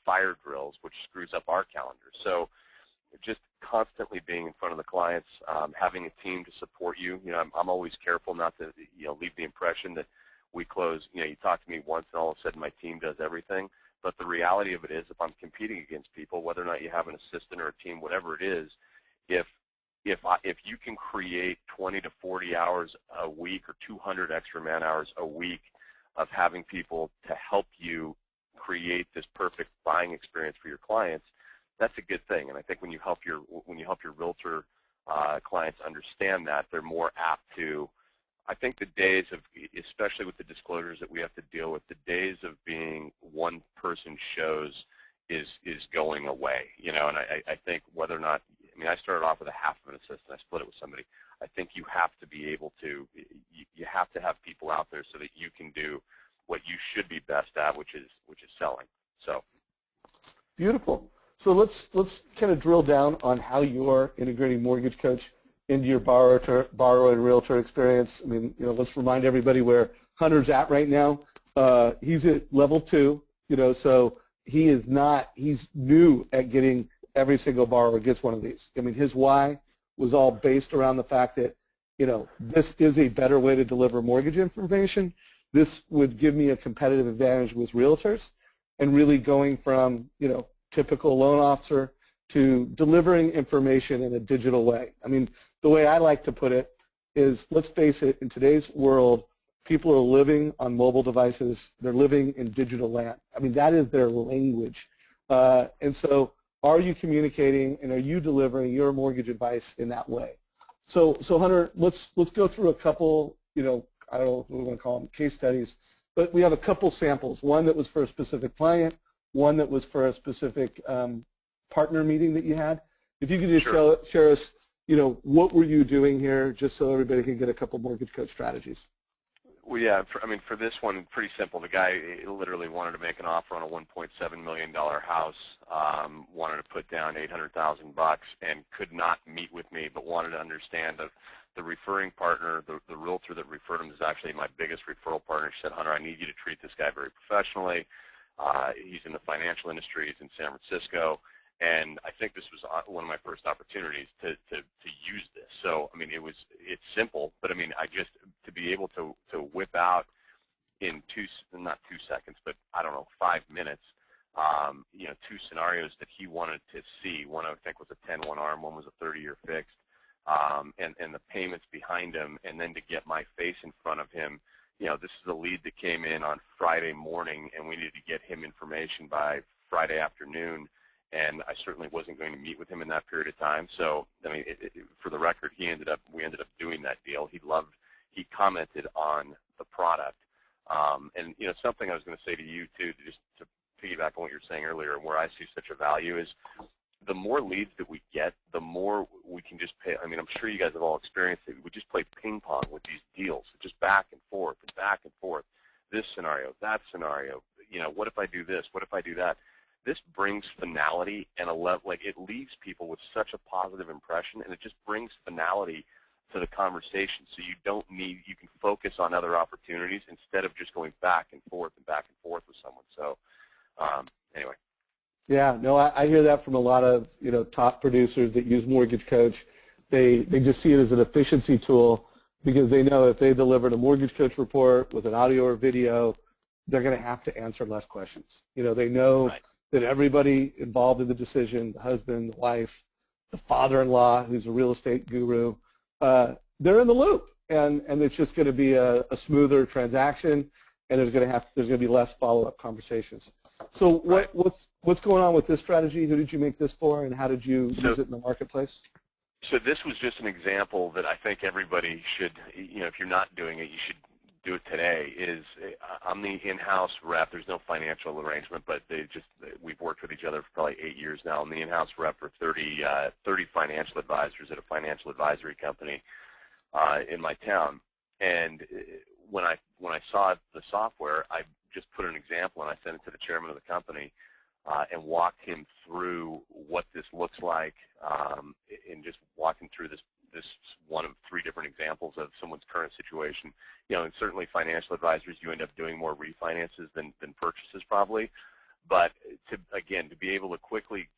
fire drills, which screws up our calendar. So just constantly being in front of the clients, having a team to support you. I'm always careful not to leave the impression that we close. You talk to me once and all of a sudden my team does everything. But the reality of it is, if I'm competing against people, whether or not you have an assistant or a team, whatever it is, if you can create 20 to 40 hours a week or 200 extra man hours a week of having people to help you create this perfect buying experience for your clients, that's a good thing. And I think when you help your realtor clients understand that, they're more apt to. I think the days of, especially with the disclosures that we have to deal with, the days of being one-person shows is going away. And I think whether or not, I started off with a half of an assistant. I split it with somebody. I think you have to be able to, you have to have people out there so that you can do what you should be best at, which is selling. So Beautiful. So let's kind of drill down on how you're integrating Mortgage Coach into your borrower and realtor experience. Let's remind everybody where Hunter's at right now. He's at level 2, so he's new at getting every single borrower gets one of these. His why was all based around the fact that, this is a better way to deliver mortgage information. This would give me a competitive advantage with realtors, and really going from, typical loan officer to delivering information in a digital way. The way I like to put it is, let's face it, in today's world, people are living on mobile devices. They're living in digital land. That is their language. And so are you communicating and are you delivering your mortgage advice in that way? So Hunter, let's go through a couple, I don't know if we want to call them case studies, but we have a couple samples, one that was for a specific client, one that was for a specific partner meeting that you had. If you could just Sure. share us, what were you doing here, just so everybody can get a couple Mortgage Coach strategies. Well, yeah, for this one, pretty simple. The guy literally wanted to make an offer on a $1.7 million house, wanted to put down $800,000 and could not meet with me, but wanted to understand that the referring partner, the realtor that referred him, is actually my biggest referral partner. She said, Hunter, I need you to treat this guy very professionally. He's in the financial industry. He's in San Francisco. And I think this was one of my first opportunities to use this. So, it's simple, but to be able to whip out in not 2 seconds, but 5 minutes, 2 scenarios that he wanted to see. One I think was a 10-1 ARM, one was a 30-year fixed, and the payments behind him, and then to get my face in front of him. This is a lead that came in on Friday morning, and we needed to get him information by Friday afternoon. And I certainly wasn't going to meet with him in that period of time. So, for the record, we ended up doing that deal. He commented on the product. And, something I was going to say to you, too, just to piggyback on what you were saying earlier, where I see such a value is the more leads that we get, the more we can just pay. I'm sure you guys have all experienced it. We just play ping pong with these deals, just back and forth and back and forth. This scenario, that scenario. What if I do this? What if I do that? This brings finality and it leaves people with such a positive impression, and it just brings finality to the conversation. So you can focus on other opportunities instead of just going back and forth with someone. So anyway. Yeah, no, I hear that from a lot of top producers that use Mortgage Coach. They just see it as an efficiency tool because they know if they delivered a mortgage coach report with an audio or video, they're going to have to answer less questions. They know Right. that everybody involved in the decision, the husband, the wife, the father-in-law, who's a real estate guru, they're in the loop, and it's just going to be a smoother transaction, and there's going to be less follow-up conversations. So what's going on with this strategy? Who did you make this for, and how did you use it in the marketplace? So this was just an example that I think everybody should, if you're not doing it, you should do it today. I'm the in-house rep. There's no financial arrangement, but we've worked with each other for probably 8 years now. I'm the in-house rep for 30 financial advisors at a financial advisory company in my town. And when I saw the software, I just put an example and I sent it to the chairman of the company and walked him through what this looks like, and just walking through this one of 3 different examples of someone's current situation. And certainly financial advisors, you end up doing more refinances than purchases probably. But to be able to quickly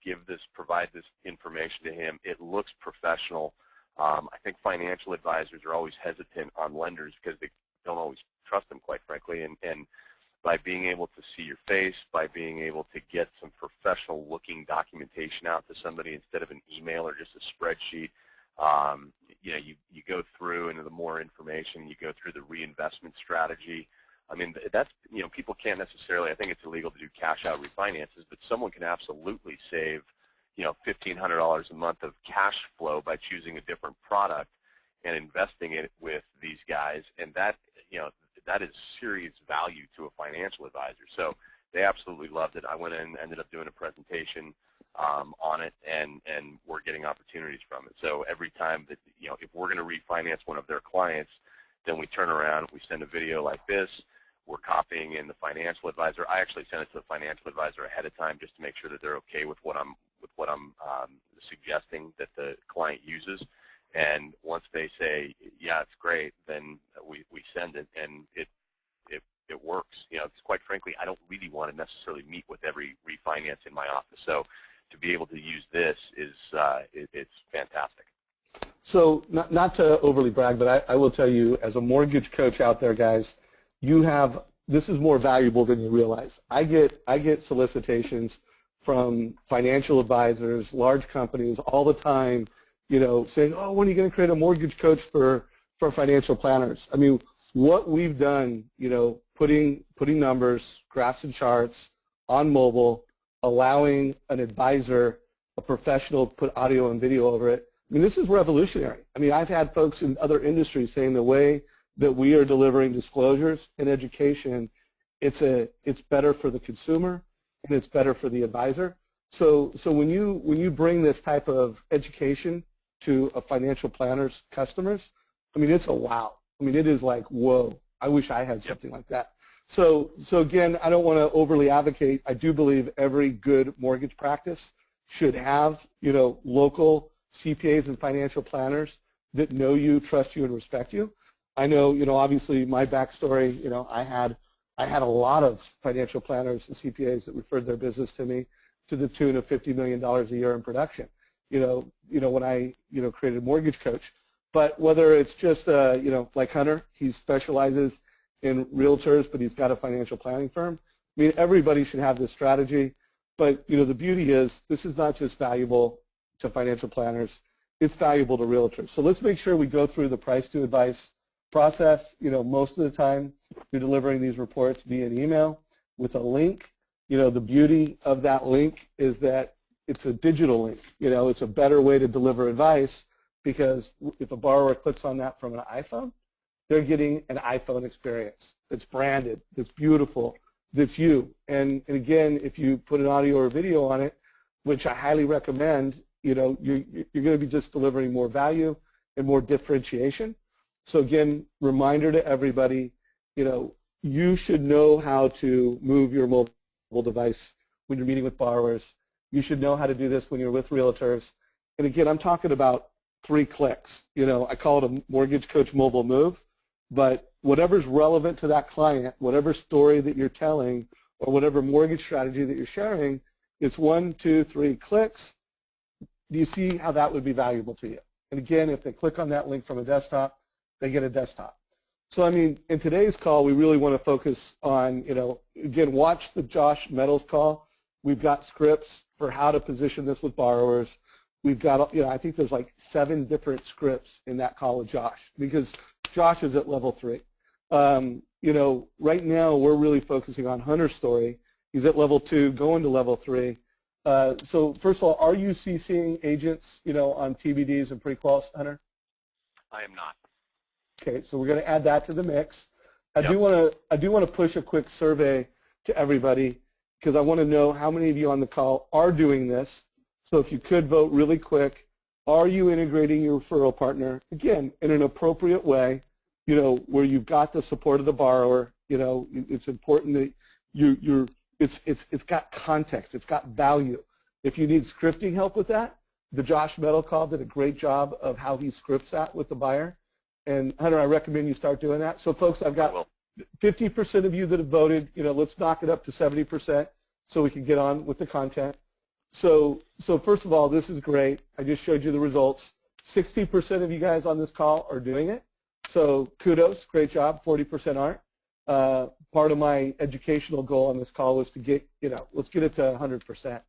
provide this information to him, it looks professional. I think financial advisors are always hesitant on lenders because they don't always trust them, quite frankly. And by being able to see your face, by being able to get some professional-looking documentation out to somebody instead of an email or just a spreadsheet, you go through into the more information, you go through the reinvestment strategy. I mean, that's, people can't necessarily, I think it's illegal to do cash-out refinances, but someone can absolutely save, $1,500 a month of cash flow by choosing a different product and investing it with these guys, and that, that is serious value to a financial advisor. So they absolutely loved it. I went in and ended up doing a presentation on it, and we're getting opportunities from it. So every time that, if we're going to refinance one of their clients, then we turn around, we send a video like this, we're copying in the financial advisor. I actually send it to the financial advisor ahead of time just to make sure that they're okay with what I'm suggesting that the client uses. And once they say, yeah, it's great, then we send it, and it works. It's quite frankly, I don't really want to necessarily meet with every refinance in my office. So to be able to use this it's fantastic. So not to overly brag, but I will tell you, as a mortgage coach out there, guys, this is more valuable than you realize. I get solicitations from financial advisors, large companies all the time, saying, oh, when are you going to create a mortgage coach for financial planners? I mean, what we've done, putting numbers, graphs and charts on mobile, allowing an advisor, a professional, to put audio and video over it. I mean, this is revolutionary. I mean, I've had folks in other industries saying the way that we are delivering disclosures and education, it's better for the consumer and it's better for the advisor. So when you bring this type of education to a financial planner's customers, I mean, it's a wow. I mean, it is like, whoa, I wish I had something like that. So again, I don't want to overly advocate. I do believe every good mortgage practice should have, local CPAs and financial planners that know you, trust you, and respect you. I know, obviously my backstory, I had a lot of financial planners and CPAs that referred their business to me to the tune of $50 million a year in production, when I, created Mortgage Coach. But whether it's just, like Hunter, he specializes in realtors, but he's got a financial planning firm. I mean, everybody should have this strategy. But, the beauty is this is not just valuable to financial planners. It's valuable to realtors. So let's make sure we go through the price to advice process. Most of the time you're delivering these reports via an email with a link. The beauty of that link is that it's a digital link. It's a better way to deliver advice because if a borrower clicks on that from an iPhone, they're getting an iPhone experience that's branded, that's beautiful, that's you. And again, if you put an audio or video on it, which I highly recommend, you're going to be just delivering more value and more differentiation. So again, reminder to everybody, you should know how to move your mobile device when you're meeting with borrowers. You should know how to do this when you're with realtors. And again, I'm talking about 3 clicks. I call it a Mortgage Coach mobile move, but whatever's relevant to that client, whatever story that you're telling or whatever mortgage strategy that you're sharing, it's 1, 2, 3 clicks. Do you see how that would be valuable to you? And again, if they click on that link from a desktop, they get a desktop. So, I mean, in today's call, we really want to focus on, again, watch the Josh Meadows call. We've got scripts for how to position this with borrowers. We've got, I think there's like 7 different scripts in that call with Josh because Josh is at level 3. Right now we're really focusing on Hunter's story. He's at level 2, going to level 3. So first of all, are you CCing agents, on TBDs and pre-quals, Hunter? I am not. Okay, so we're going to add that to the mix. I do want to push a quick survey to everybody because I want to know how many of you on the call are doing this. So if you could vote really quick, are you integrating your referral partner, again, in an appropriate way, where you've got the support of the borrower. It's important that it's got context, it's got value. If you need scripting help with that, the Josh Meadow call did a great job of how he scripts that with the buyer. And Hunter, I recommend you start doing that. So folks, I've got 50% of you that have voted. Let's knock it up to 70% so we can get on with the content. So first of all, this is great. I just showed you the results. 60% of you guys on this call are doing it. So kudos, great job. 40% aren't. Part of my educational goal on this call was to get, let's get it to 100%.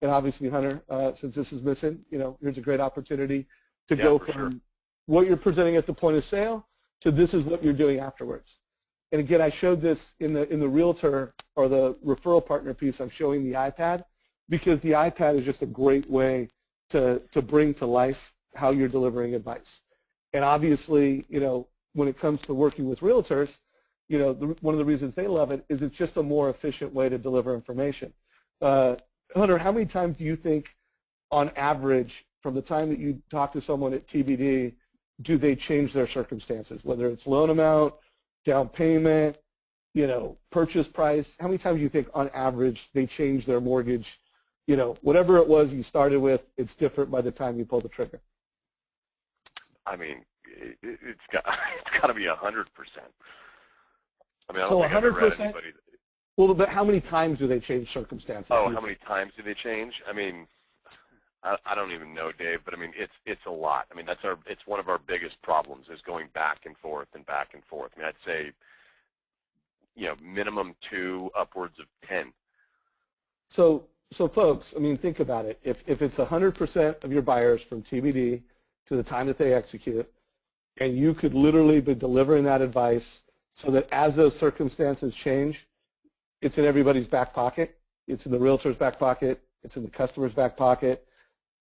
And obviously, Hunter, since this is missing, here's a great opportunity to go from what you're presenting at the point of sale to this is what you're doing afterwards. And again, I showed this in the realtor or the referral partner piece. I'm showing the iPad because the iPad is just a great way to bring to life how you're delivering advice. And obviously, when it comes to working with realtors, one of the reasons they love it is it's just a more efficient way to deliver information. Hunter, how many times do you think, on average, from the time that you talk to someone at TBD, do they change their circumstances, whether it's loan amount, down payment, purchase price? How many times do you think, on average, they change their mortgage? Whatever it was you started with, it's different by the time you pull the trigger. I mean, it's got to be 100%. I mean, I don't so think I've ever read anybody. Well, but how many times do they change circumstances? Oh, how many times do they change? I mean, I don't even know, Dave, but I mean, it's a lot. I mean, it's one of our biggest problems is going back and forth and back and forth. I mean, I'd say, minimum 2, upwards of 10. So folks, I mean, think about it. If it's 100% of your buyers from TBD to the time that they execute, and you could literally be delivering that advice so that as those circumstances change, it's in everybody's back pocket, it's in the realtor's back pocket, it's in the customer's back pocket,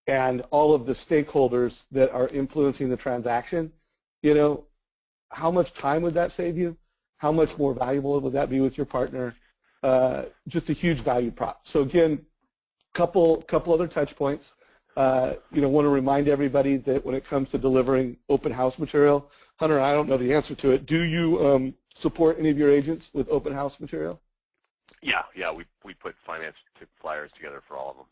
and all of the stakeholders that are influencing the transaction, how much time would that save you? How much more valuable would that be with your partner? Just a huge value prop. So again, couple other touch points. Want to remind everybody that when it comes to delivering open house material, Hunter, I don't know the answer to it. Do you support any of your agents with open house material? Yeah, we put finance flyers together for all of them.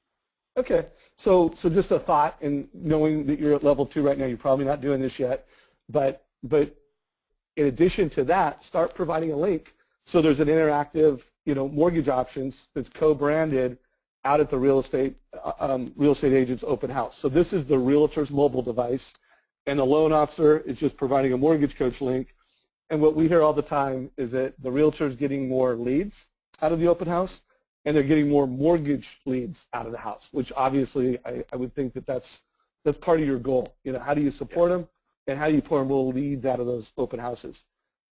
Okay, so just a thought, and knowing that you're at level 2 right now, you're probably not doing this yet, but in addition to that, start providing a link so there's an interactive, mortgage options that's co-branded out at the real estate agent's open house. So this is the realtor's mobile device, and the loan officer is just providing a mortgage coach link. And what we hear all the time is that the realtor's getting more leads out of the open house, and they're getting more mortgage leads out of the house, which obviously I would think that's part of your goal. How do you support them, and how do you pour more leads out of those open houses?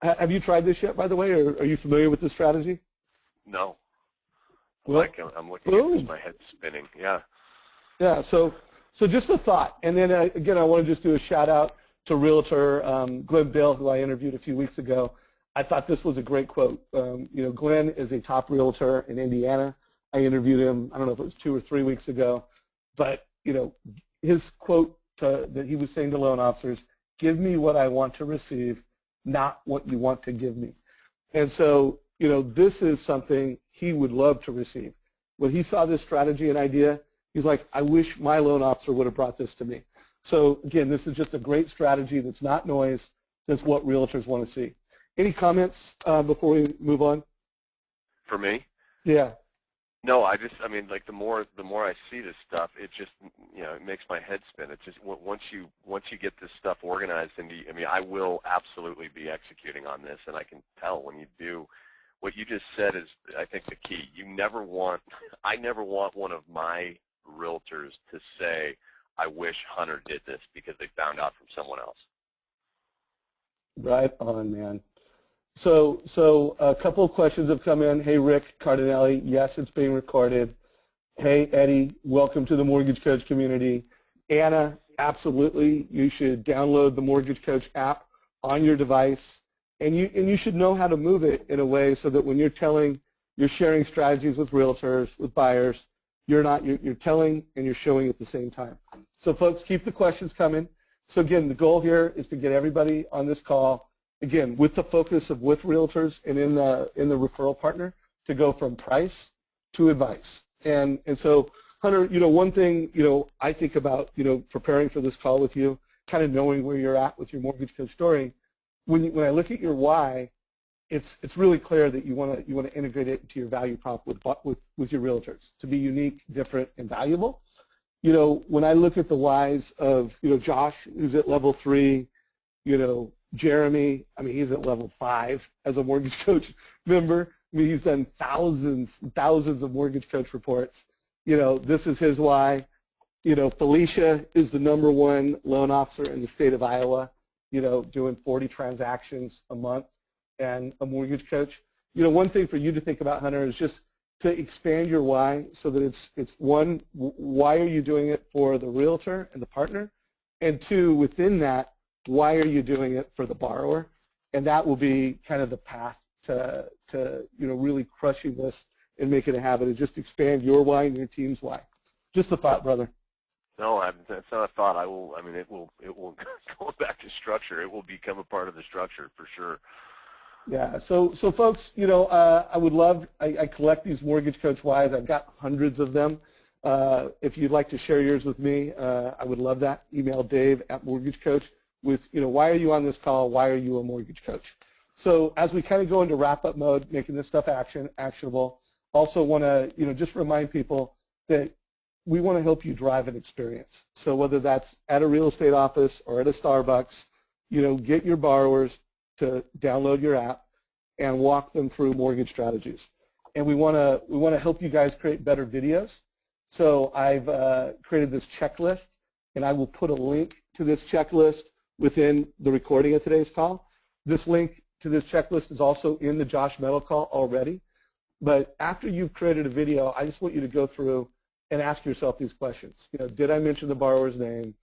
Have you tried this yet, by the way, or are you familiar with this strategy? No. Well, I'm looking at this, my head's spinning. Yeah. Yeah, so just a thought. And then, again, I want to just do a shout-out to Realtor Glenn Bill, who I interviewed a few weeks ago. I thought this was a great quote. Glenn is a top realtor in Indiana. I interviewed him, I don't know if it was 2 or 3 weeks ago, but, his quote that he was saying to loan officers, give me what I want to receive, not what you want to give me. And so, this is something he would love to receive. When he saw this strategy and idea, he's like, I wish my loan officer would have brought this to me. So, again, this is just a great strategy that's not noise. That's what realtors want to see. Any comments before we move on? For me? Yeah. No, I mean, like the more I see this stuff, it just, it makes my head spin. It's just once you get this stuff organized, and I mean, I will absolutely be executing on this, and I can tell when you do. What you just said is, I think, the key. I never want one of my realtors to say, I wish Hunter did this because they found out from someone else. Right on, man. So a couple of questions have come in. Hey, Rick Cardinelli, yes, it's being recorded. Hey, Eddie, welcome to the Mortgage Coach community. Anna, absolutely, you should download the Mortgage Coach app on your device, and you should know how to move it in a way so that when you're sharing strategies with realtors, with buyers, you're telling and you're showing at the same time. So, folks, keep the questions coming. So, again, the goal here is to get everybody on this call, again, with the focus of with realtors and in the referral partner, to go from price to advice. And so, Hunter, one thing, I think about, preparing for this call with you, kind of knowing where you're at with your Mortgage Coach story. When I look at your why, it's really clear that you want to integrate it into your value prop with your realtors to be unique, different, and valuable. When I look at the whys of, Josh, who's at level 3, Jeremy, I mean, he's at level 5 as a Mortgage Coach member. I mean, he's done thousands and thousands of Mortgage Coach reports. This is his why. Felicia is the #1 loan officer in the state of Iowa, doing 40 transactions a month and a Mortgage Coach. One thing for you to think about, Hunter, is just to expand your why so that it's one, why are you doing it for the realtor and the partner? And 2, within that, why are you doing it for the borrower? And that will be kind of the path to really crushing this and make it a habit, is just expand your why and your team's why. Just a thought, brother. No, that's not a thought. It will go back to structure. It will become a part of the structure for sure. Yeah. So folks, I would love. I collect these Mortgage Coach whys. I've got hundreds of them. If you'd like to share yours with me, I would love that. Email Dave at Mortgage Coach with, why are you on this call? Why are you a Mortgage Coach? So as we kind of go into wrap-up mode, making this stuff actionable, also want to, just remind people that we want to help you drive an experience. So whether that's at a real estate office or at a Starbucks, get your borrowers to download your app and walk them through mortgage strategies. And we want to help you guys create better videos. So I've created this checklist, and I will put a link to this checklist within the recording of today's call. This link to this checklist is also in the Josh Metal call already. But after you've created a video, I just want you to go through and ask yourself these questions. Did I mention the borrower's name?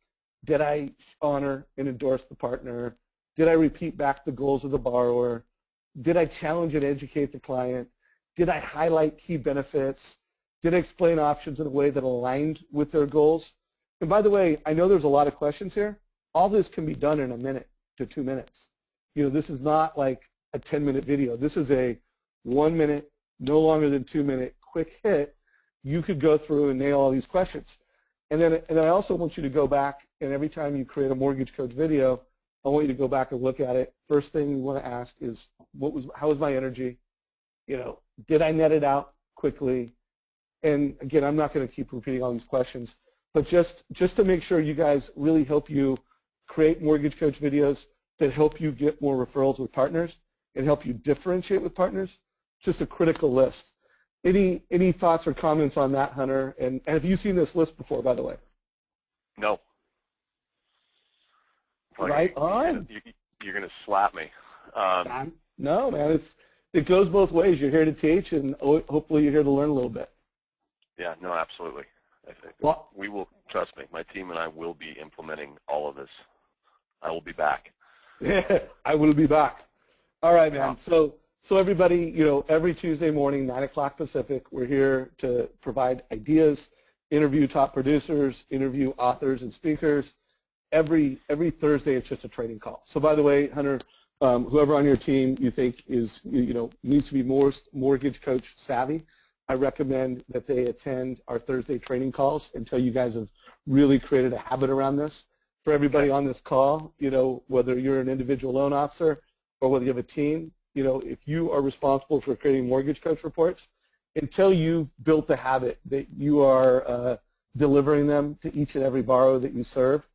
Did I honor and endorse the partner? Did I repeat back the goals of the borrower? Did I challenge and educate the client? Did I highlight key benefits? Did I explain options in a way that aligned with their goals? And by the way, I know there's a lot of questions here. All this can be done in a minute to 2 minutes. This is not like a 10-minute video. This is a 1 minute, no longer than 2 minute quick hit. You could go through and nail all these questions. And then I also want you to go back, and every time you create a Mortgage Coach video, I want you to go back and look at it. First thing you want to ask is, how was my energy? Did I net it out quickly? And again, I'm not going to keep repeating all these questions, but just to make sure you guys really help you create Mortgage Coach videos that help you get more referrals with partners and help you differentiate with partners. Just a critical list. Any thoughts or comments on that, Hunter? And have you seen this list before, by the way? No. Right on. You're going to slap me. No, man. It goes both ways. You're here to teach, and hopefully you're here to learn a little bit. Yeah, no, absolutely. I think we will, trust me, my team and I will be implementing all of this. I will be back. I will be back. All right, man. So everybody, every Tuesday morning, 9 o'clock Pacific, we're here to provide ideas, interview top producers, interview authors and speakers. Every Thursday, it's just a training call. So by the way, Hunter, whoever on your team you think is, needs to be more Mortgage Coach savvy, I recommend that they attend our Thursday training calls until you guys have really created a habit around this. For everybody on this call, whether you're an individual loan officer or whether you have a team, if you are responsible for creating Mortgage Coach reports, until you've built the habit that you are delivering them to each and every borrower that you serve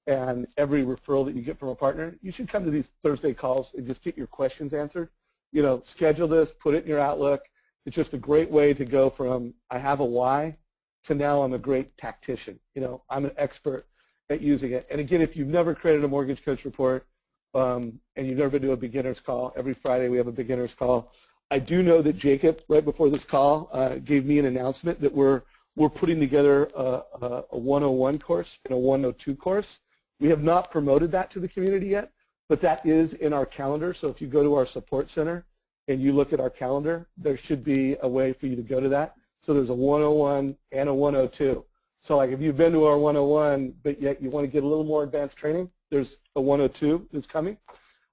and every referral that you get from a partner, you should come to these Thursday calls and just get your questions answered. You know, schedule this, put it in your Outlook. It's just a great way to go from I have a why to now I'm a great tactician. You know, I'm an expert at using it. And again, if you've never created a mortgage coach report and you've never been to a beginner's call, every Friday we have a beginner's call. I do know that Jacob, right before this call, gave me an announcement that we're putting together a 101 course and a 102 course. We have not promoted that to the community yet, but that is in our calendar. So if you go to our support center and you look at our calendar, there should be a way for you to go to that. So there's a 101 and a 102. So like if you've been to our 101, but yet you want to get a little more advanced training, there's a 102 that's coming.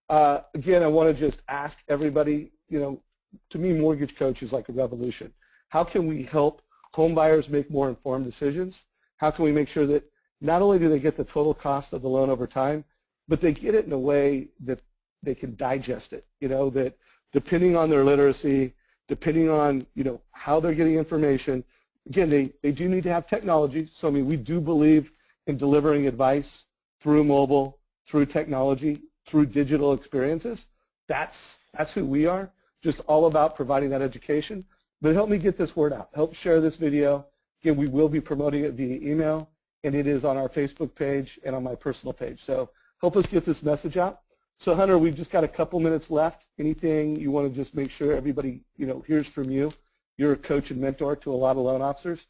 Again, I want to just ask everybody, you know, to me, Mortgage Coach is like a revolution. How can we help home buyers make more informed decisions? How can we make sure that not only do they get the total cost of the loan over time, but they get it in a way that they can digest it, you know, that depending on their literacy, depending on, you know, how they're getting information, again, they do need to have technology. So, I mean, we do believe in delivering advice through mobile, through technology, through digital experiences. That's who we are, just all about providing that education. But help me get this word out. Help share this video. Again, we will be promoting it via email, and it is on our Facebook page and on my personal page. So help us get this message out. So, Hunter, we've just got a couple minutes left. Anything you want to just make sure everybody, you know, hears from you? You're a coach and mentor to a lot of loan officers.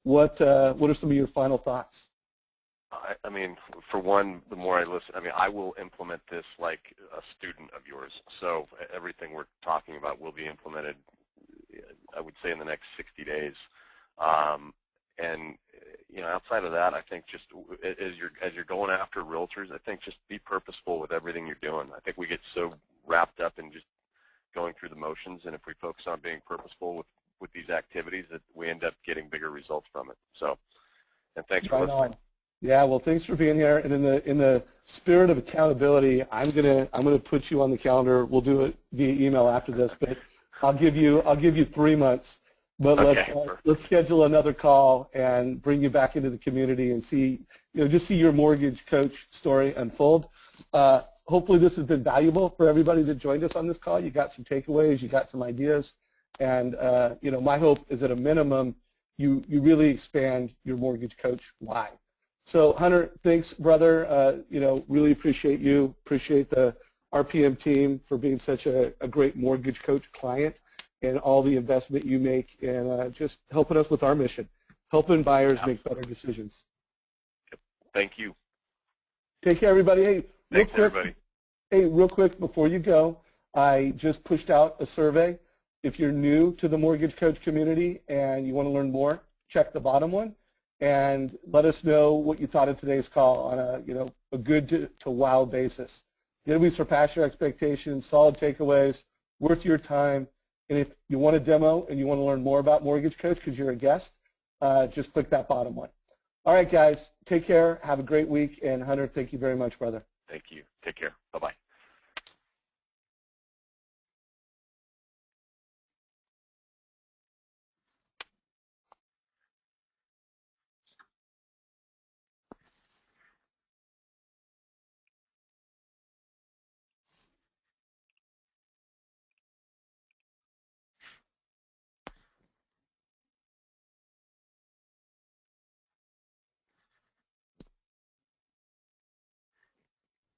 What are some of your final thoughts? I mean, for one, the more I listen, I mean, I will implement this like a student of yours. So everything we're talking about will be implemented, I would say, in the next 60 days. And you know, outside of that, I think just as you're going after realtors, I think just be purposeful with everything you're doing. I think we get so wrapped up in just going through the motions, and if we focus on being purposeful with these activities, that we end up getting bigger results from it. So, and thanks for listening. Yeah, well, thanks for being here. And in the spirit of accountability, I'm gonna put you on the calendar. We'll do it via email after this, but I'll give you 3 months. But let's schedule another call and bring you back into the community and see, you know, just see your mortgage coach story unfold. Hopefully this has been valuable for everybody that joined us on this call. You got some takeaways, you got some ideas, and you know, my hope is at a minimum you really expand your mortgage coach why. So, Hunter, thanks, brother. You know, really appreciate you. Appreciate the RPM team for being such a great mortgage coach client and all the investment you make in just helping us with our mission, helping buyers make better decisions. Thank you. Take care, everybody. Hey, thanks, everybody. Hey, real quick before you go, I just pushed out a survey. If you're new to the Mortgage Coach community and you want to learn more, check the bottom one and let us know what you thought of today's call on a good to wow basis. Did we surpass your expectations? Solid takeaways, worth your time? And if you want a demo and you want to learn more about Mortgage Coach because you're a guest, just click that bottom one. All right, guys, take care. Have a great week. And Hunter, thank you very much, brother. Thank you. Take care. Bye-bye.